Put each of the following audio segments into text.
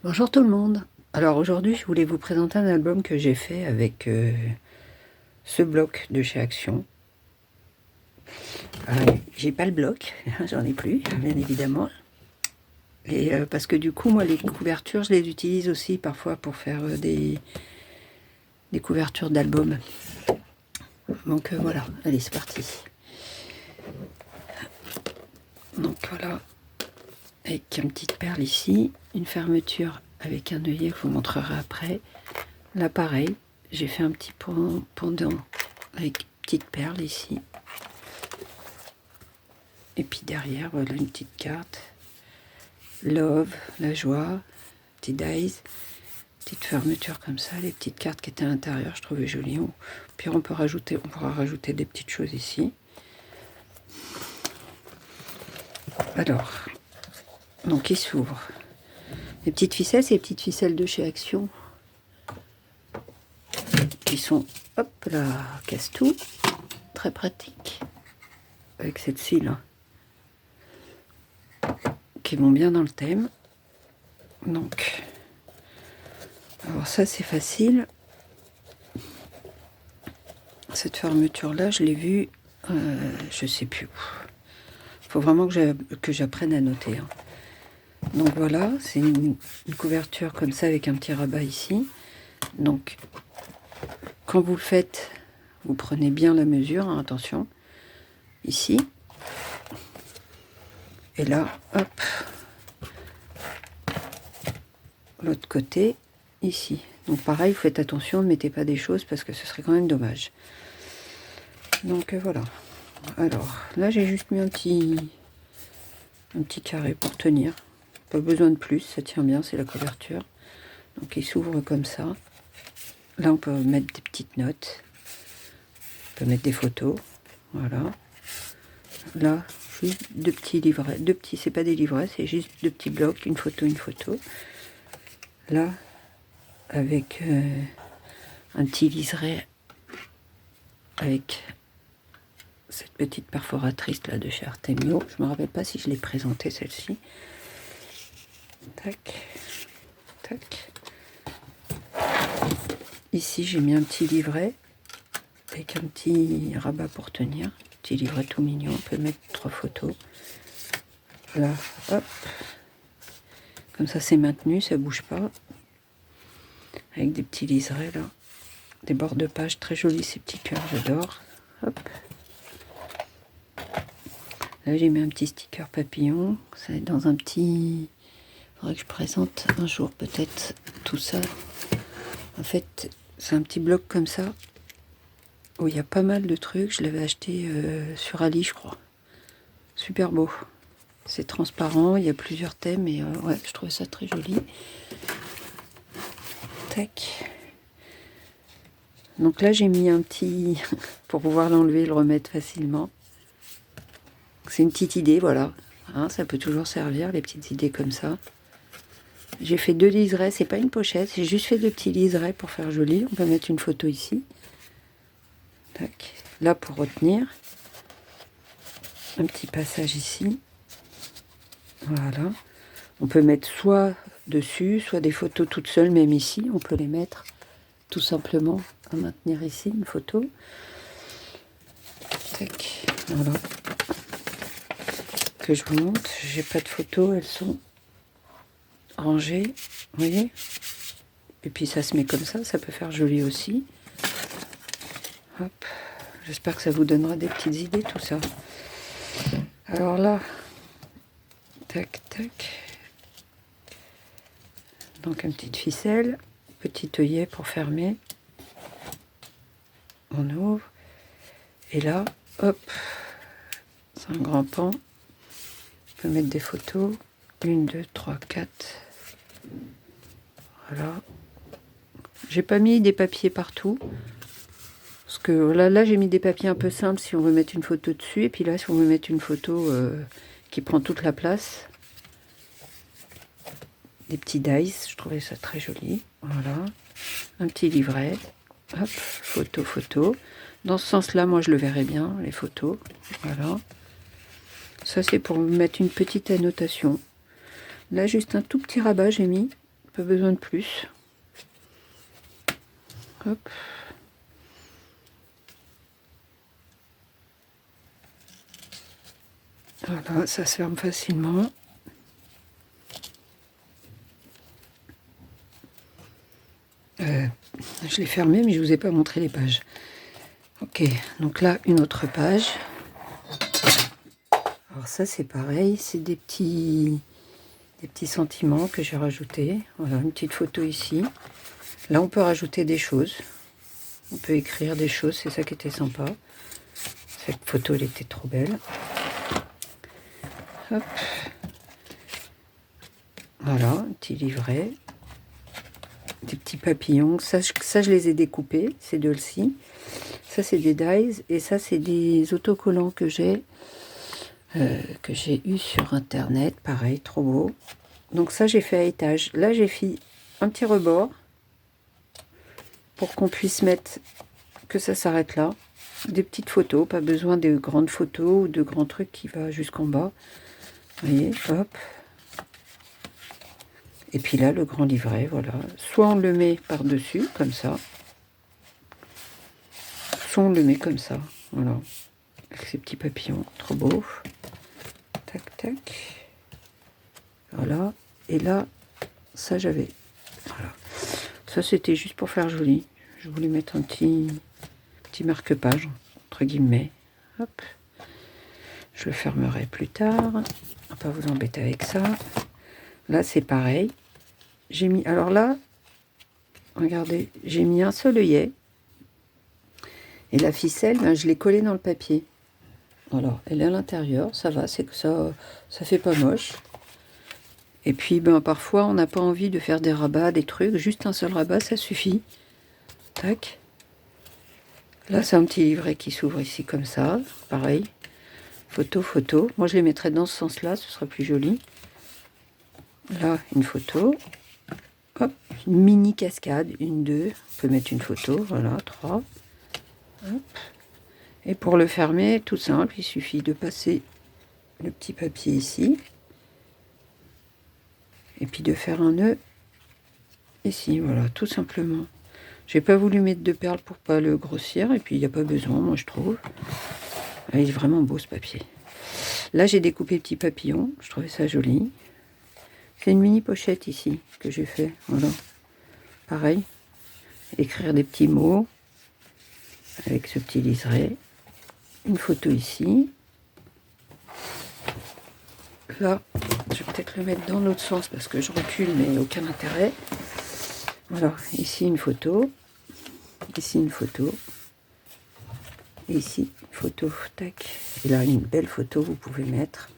Bonjour tout le monde. Alors aujourd'hui, je voulais vous présenter un album que j'ai fait avec ce bloc de chez Action. J'ai pas le bloc, j'en ai plus, bien évidemment. Et parce que du coup, moi, les couvertures, je les utilise aussi parfois pour faire des couvertures d'albums. Donc voilà, allez, c'est parti. Donc voilà, avec une petite perle ici, une fermeture avec un œillet que je vous montrerai après. Là, pareil, j'ai fait un petit pendant avec une petite perle ici. Et puis derrière, voilà une petite carte. Love, la joie, petit dice, petite fermeture comme ça, les petites cartes qui étaient à l'intérieur, je trouvais jolies. Puis on pourra rajouter des petites choses ici. Alors, donc il s'ouvre. Les petites ficelles, c'est les petites ficelles de chez Action qui sont, hop là, casse tout, très pratique avec cette scie là, qui vont bien dans le thème. Donc, alors ça c'est facile. Cette fermeture là, je l'ai vue, je sais plus où. Il faut vraiment que j'apprenne à noter. Hein. Donc voilà, c'est une couverture comme ça avec un petit rabat ici. Donc quand vous le faites, vous prenez bien la mesure, hein, attention, ici. Et là, hop, l'autre côté, ici. Donc pareil, faites attention, ne mettez pas des choses parce que ce serait quand même dommage. Donc voilà. Alors là, j'ai juste mis un petit carré pour tenir. Pas besoin de plus, ça tient bien, c'est la couverture. Donc il s'ouvre comme ça. Là, on peut mettre des petites notes. On peut mettre des photos. Voilà. Là, juste deux petits livrets. C'est pas des livrets, c'est juste deux petits blocs, une photo, une photo. Là, avec un petit liseré avec cette petite perforatrice là de chez Artemio. Je me rappelle pas si je l'ai présentée celle-ci. Tac, tac. Ici, j'ai mis un petit livret avec un petit rabat pour tenir. Petit livret tout mignon. On peut mettre 3 photos. Là, hop. Comme ça, c'est maintenu, ça bouge pas. Avec des petits liserés là. Des bords de page très jolis, ces petits cœurs, j'adore. Hop. Là, j'ai mis un petit sticker papillon. C'est dans un petit... Il faudrait que je présente un jour peut-être tout ça. En fait, c'est un petit bloc comme ça où il y a pas mal de trucs. Je l'avais acheté sur Ali, je crois. Super beau. C'est transparent, il y a plusieurs thèmes et ouais, je trouvais ça très joli. Tac. Donc là, j'ai mis un petit... pour pouvoir l'enlever et le remettre facilement. C'est une petite idée, voilà. Hein, ça peut toujours servir, les petites idées comme ça. J'ai fait 2 liserés, c'est pas une pochette, j'ai juste fait 2 petits liserés pour faire joli. On peut mettre une photo ici. Tac. Là, pour retenir. Un petit passage ici. Voilà. On peut mettre soit dessus, soit des photos toutes seules, même ici. On peut les mettre tout simplement à maintenir ici, une photo. Tac. Voilà. Que je vous montre. J'ai pas de photos, elles sont rangées. Vous voyez? Et puis ça se met comme ça peut faire joli aussi. Hop. J'espère que ça vous donnera des petites idées, tout ça. Alors là, tac, tac. Donc une petite ficelle, petit œillet pour fermer. On ouvre. Et là, hop, c'est un grand pan. On peut mettre des photos. 1, 2, 3, 4. Voilà. J'ai pas mis des papiers partout. Parce que là j'ai mis des papiers un peu simples si on veut mettre une photo dessus. Et puis là, si on veut mettre une photo qui prend toute la place. Des petits dice, je trouvais ça très joli. Voilà. Un petit livret. Hop, photo, photo. Dans ce sens-là, moi, je le verrais bien, les photos. Voilà. Ça, c'est pour mettre une petite annotation. Là, juste un tout petit rabat, j'ai mis Pas besoin de plus. Hop. Voilà, ça se ferme facilement. Je l'ai fermé, mais je vous ai pas montré les pages. Ok, donc là, une autre page. Alors ça, c'est pareil, c'est des petits sentiments que j'ai rajoutés. Voilà, une petite photo ici. Là, on peut rajouter des choses. On peut écrire des choses, c'est ça qui était sympa. Cette photo, elle était trop belle. Hop. Voilà, un petit livret. Des petits papillons. Ça, je les ai découpés, ces deux-ci. Ça, c'est des dies. Et ça, c'est des autocollants que j'ai eu sur Internet. Pareil, trop beau. Donc ça, j'ai fait à étage. Là, j'ai fait un petit rebord pour qu'on puisse mettre que ça s'arrête là. Des petites photos, pas besoin de grandes photos ou de grands trucs qui va jusqu'en bas. Vous voyez, hop. Et puis là, le grand livret, voilà. Soit on le met par-dessus, comme ça. Soit on le met comme ça, voilà. Avec ces petits papillons, trop beau. Tac, tac. Voilà. Et là, ça j'avais. Voilà. Ça, c'était juste pour faire joli. Je voulais mettre un petit marque-page, entre guillemets. Hop. Je le fermerai plus tard. On va pas vous embêter avec ça. Là, c'est pareil. J'ai mis... Alors là, regardez, j'ai mis un seul œillet. Et la ficelle, ben, je l'ai collée dans le papier. Voilà, elle est à l'intérieur. Ça va, c'est que ça fait pas moche. Et puis, ben, parfois, on n'a pas envie de faire des rabats, des trucs. Juste un seul rabat, ça suffit. Tac. Là, c'est un petit livret qui s'ouvre ici comme ça. Pareil. Photo, photo. Moi, je les mettrais dans ce sens-là, ce sera plus joli. Là, une photo. Hop, une mini cascade. Une, deux. On peut mettre une photo. Voilà, trois. Hop. Et pour le fermer, tout simple, il suffit de passer le petit papier ici. Et puis de faire un nœud ici. Voilà, tout simplement. J'ai pas voulu mettre de perles pour pas le grossir. Et puis, il n'y a pas besoin, moi, je trouve. Il est vraiment beau, ce papier. Là, j'ai découpé petit papillon. Je trouvais ça joli. C'est une mini pochette ici que j'ai fait. Voilà. Pareil. Écrire des petits mots avec ce petit liseré. Une photo ici. Là, je vais peut-être le mettre dans l'autre sens parce que je recule, mais aucun intérêt. Voilà. Ici, une photo. Ici, une photo. Et ici, une photo. Tac. Et là, une belle photo, vous pouvez mettre.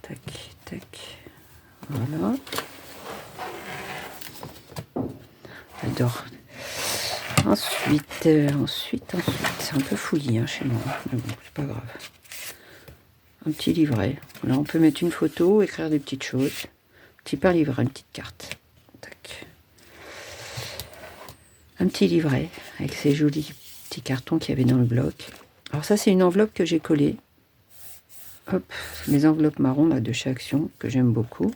Tac, tac. Voilà. J'adore. Ensuite, c'est un peu fouillis hein, chez moi. Mais bon, c'est pas grave. Un petit livret. Là, on peut mettre une photo, écrire des petites choses. Un petit pain livret, une petite carte. Tac. Un petit livret avec ces jolis petits cartons qu'il y avait dans le bloc. Alors ça, c'est une enveloppe que j'ai collée. Hop, les enveloppes marron là, de chez Action, que j'aime beaucoup.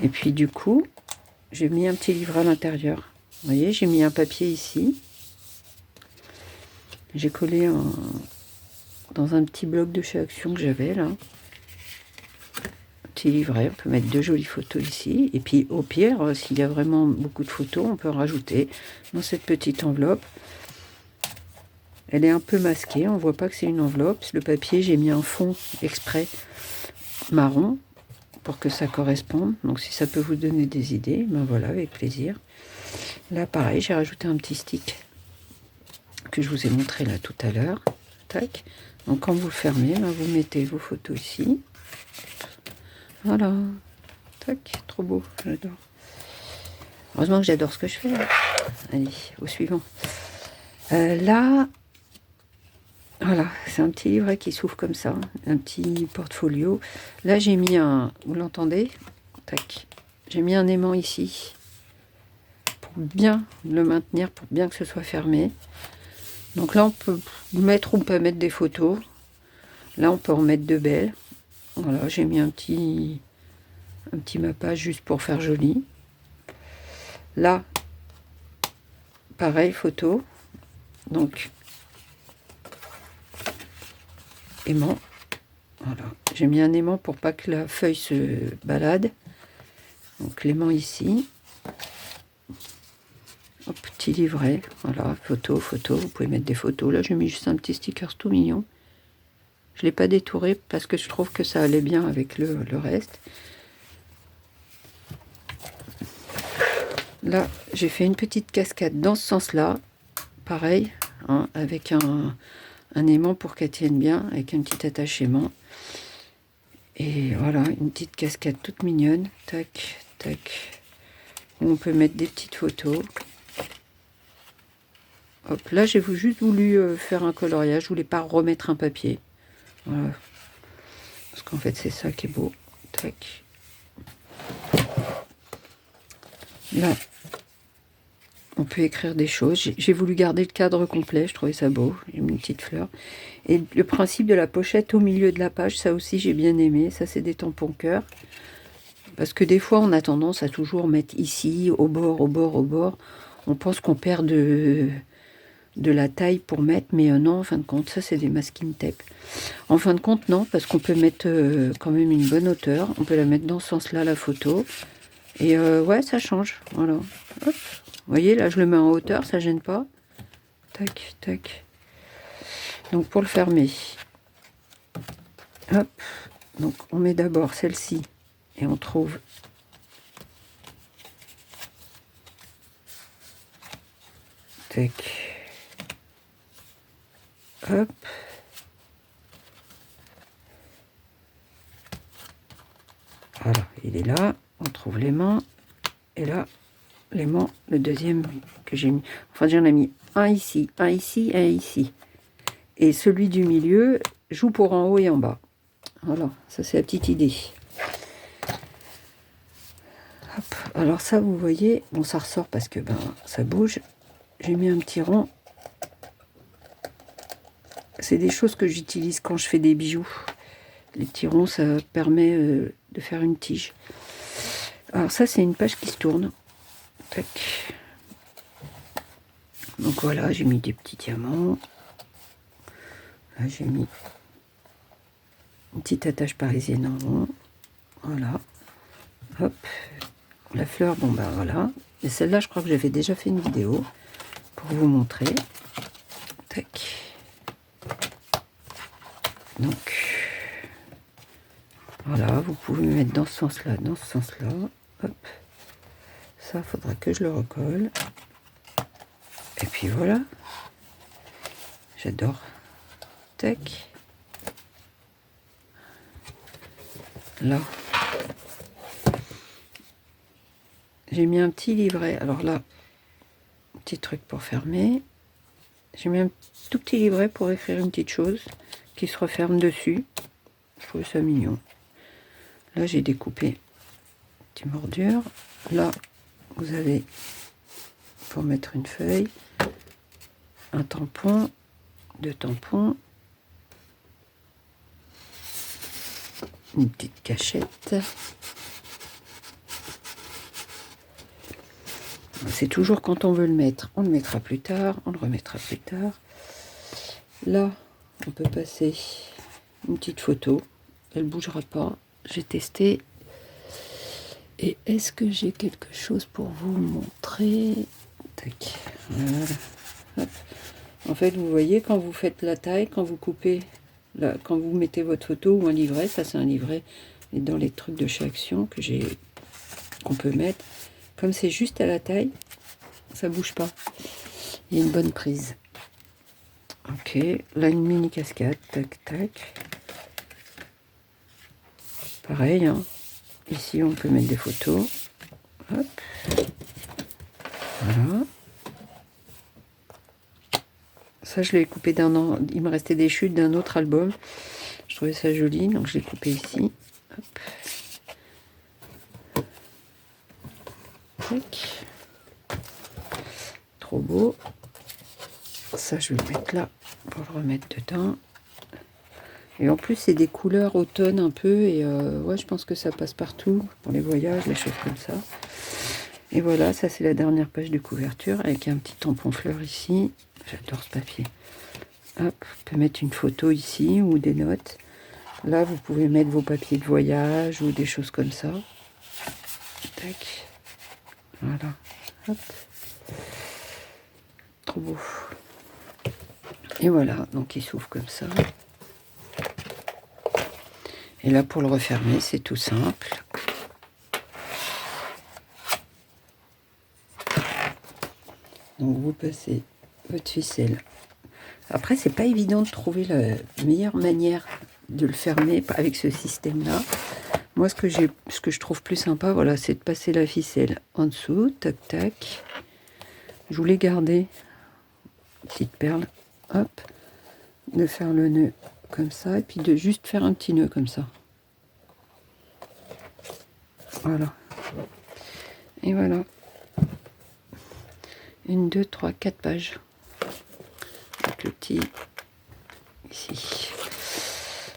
Et puis du coup, j'ai mis un petit livret à l'intérieur. Vous voyez, j'ai mis un papier ici. J'ai collé dans un petit bloc de chez Action que j'avais là. Un petit livret, on peut mettre deux jolies photos ici. Et puis au pire, s'il y a vraiment beaucoup de photos, on peut en rajouter dans cette petite enveloppe. Elle est un peu masquée, on ne voit pas que c'est une enveloppe. Le papier, j'ai mis un fond exprès marron pour que ça corresponde. Donc si ça peut vous donner des idées, ben voilà, avec plaisir. Là, pareil, j'ai rajouté un petit stick que je vous ai montré là tout à l'heure. Tac. Donc quand vous le fermez, ben, vous mettez vos photos ici. Voilà. Tac, trop beau, j'adore. Heureusement que j'adore ce que je fais. Allez, au suivant. Là, voilà, c'est un petit livret qui s'ouvre comme ça, un petit portfolio. Là, j'ai mis un, vous l'entendez? Tac. J'ai mis un aimant ici pour bien le maintenir, pour bien que ce soit fermé. Donc là, on peut pas mettre des photos. Là, on peut en mettre de belles. Voilà, j'ai mis un petit mappage juste pour faire joli. Là, pareil, photo. Donc, aimant. Voilà. J'ai mis un aimant pour pas que la feuille se balade. Donc, l'aimant ici. Hop, petit livret. Voilà, photo, photo. Vous pouvez mettre des photos. Là, j'ai mis juste un petit sticker tout mignon. Je ne l'ai pas détouré parce que je trouve que ça allait bien avec le reste. Là, j'ai fait une petite cascade dans ce sens-là. Pareil, hein, avec un aimant pour qu'elle tienne bien, avec un petit attachement. Et voilà, une petite cascade toute mignonne. Tac, tac. On peut mettre des petites photos. Hop, là, j'ai juste voulu faire un coloriage. Je voulais pas remettre un papier. Voilà. Parce qu'en fait, c'est ça qui est beau. Tac. Là, on peut écrire des choses. J'ai voulu garder le cadre complet, je trouvais ça beau. J'ai mis une petite fleur. Et le principe de la pochette au milieu de la page, ça aussi j'ai bien aimé. Ça, c'est des tampons cœur. Parce que des fois, on a tendance à toujours mettre ici, au bord, au bord, au bord. On pense qu'on perd de la taille pour mettre, mais non, en fin de compte, ça, c'est des masking tape. En fin de compte, non, parce qu'on peut mettre quand même une bonne hauteur. On peut la mettre dans ce sens-là, la photo. Et ouais, ça change. Voilà. Hop. Vous voyez, là, je le mets en hauteur, ça gêne pas. Tac, tac. Donc, pour le fermer, hop. Donc, on met d'abord celle-ci et on trouve tac. Hop. Voilà, il est là. On trouve l'aimant. Et là, l'aimant, le deuxième que j'ai mis. Enfin, j'en ai mis un ici, un ici, un ici. Et celui du milieu joue pour en haut et en bas. Voilà, ça c'est la petite idée. Hop. Alors ça, vous voyez, bon, ça ressort parce que ben ça bouge. J'ai mis un petit rond. C'est des choses que j'utilise quand je fais des bijoux. Les petits ronds, ça permet de faire une tige. Alors ça, c'est une page qui se tourne. Tac. Donc voilà, j'ai mis des petits diamants. Là, j'ai mis une petite attache parisienne en rond. Voilà. Hop. La fleur, bon ben voilà. Et celle-là, je crois que j'avais déjà fait une vidéo pour vous montrer. Tac. Donc, voilà, vous pouvez mettre dans ce sens-là, dans ce sens-là. Hop. Ça, faudra que je le recolle. Et puis voilà. J'adore. Tac. Là. J'ai mis un petit livret. Alors là, petit truc pour fermer. J'ai mis un tout petit livret pour écrire une petite chose qui se referme dessus. Je trouve ça mignon. Là, j'ai découpé une petite bordure. Là, vous avez, pour mettre une feuille, un tampon, deux tampons, une petite cachette. C'est toujours quand on veut le mettre, on le mettra plus tard, on le remettra plus tard. Là, on peut passer une petite photo, elle ne bougera pas. J'ai testé. Et est-ce que j'ai quelque chose pour vous montrer? Tac. Voilà. Hop. En fait, vous voyez, quand vous faites la taille, quand vous coupez, là, quand vous mettez votre photo ou un livret, ça c'est un livret, et dans les trucs de chez Action qu'on peut mettre, comme c'est juste à la taille, ça bouge pas. Il y a une bonne prise. Ok, là une mini cascade, tac tac. Pareil, hein. Ici on peut mettre des photos. Hop. Voilà. Ça je l'ai coupé d'un an. Il me restait des chutes d'un autre album. Je trouvais ça joli, donc je l'ai coupé ici. Hop. Tac. Trop beau. Ça je vais le mettre là pour le remettre dedans. Et en plus c'est des couleurs automne un peu, et ouais, je pense que ça passe partout pour les voyages, les choses comme ça. Et voilà, ça c'est la dernière page de couverture avec un petit tampon fleur ici. J'adore ce papier. Hop, on peut mettre une photo ici ou des notes. Là, vous pouvez mettre vos papiers de voyage ou des choses comme ça. Tac. Voilà. Hop. Trop beau. Et voilà, donc il s'ouvre comme ça. Et là, pour le refermer, c'est tout simple. Donc vous passez votre ficelle. Après, c'est pas évident de trouver la meilleure manière de le fermer avec ce système-là. Moi, ce que je trouve plus sympa, voilà, c'est de passer la ficelle en dessous, tac, tac. Je voulais garder petite perle, hop, de faire le nœud comme ça, et puis de juste faire un petit nœud comme ça. Voilà. Et voilà. 1, 2, 3, 4 pages. Avec le petit ici.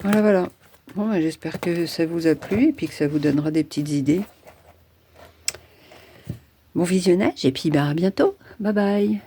Voilà, voilà. Bon, ben, j'espère que ça vous a plu et puis que ça vous donnera des petites idées. Bon visionnage et puis bah, à bientôt. Bye bye.